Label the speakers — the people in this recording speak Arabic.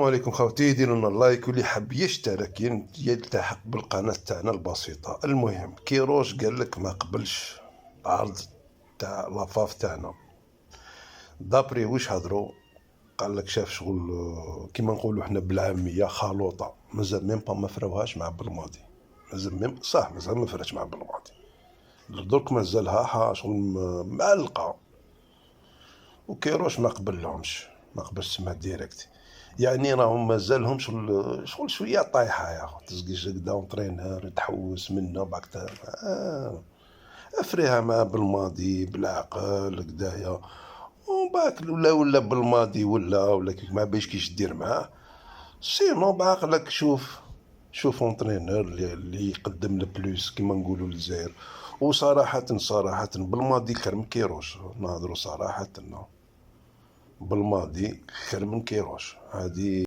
Speaker 1: عليكم خوتي، ديروا لنا لايك، واللي حاب يشترك يلتحق بالقناه تاعنا البسيطه. المهم كيروش قال لك ما قبلش عرض تاع لافاف تاعنا. دابري واش هضروا؟ قال لك شاف شغل كيما نقولوا حنا بالعاميه خلوطه، مازال ميم با ما فراوهاش مع بالماضي، مازال ميم صح مازال ما فراتش مع بالماضي، درك مازالها شغل معلقه. وكيروش ما قبلهمش، ما قبلش تسمع ديريكت، يعني راهم مازالهم شغل شويه طايحه يا خو. تزقيش هكدا اونترينور تحوس منه باك افريها ما بالماضي بالعقل كدايا، وباك ولا بالماضي ولا كيف ما باش كيش دير معاه. سينو بعقلك شوف اونترينور اللي يقدم لبلوس كيما نقولوا للجزائر. وصراحه بالماضي خير من كيروش، نهضروا صراحه بالماضي خير من كيروش هذه.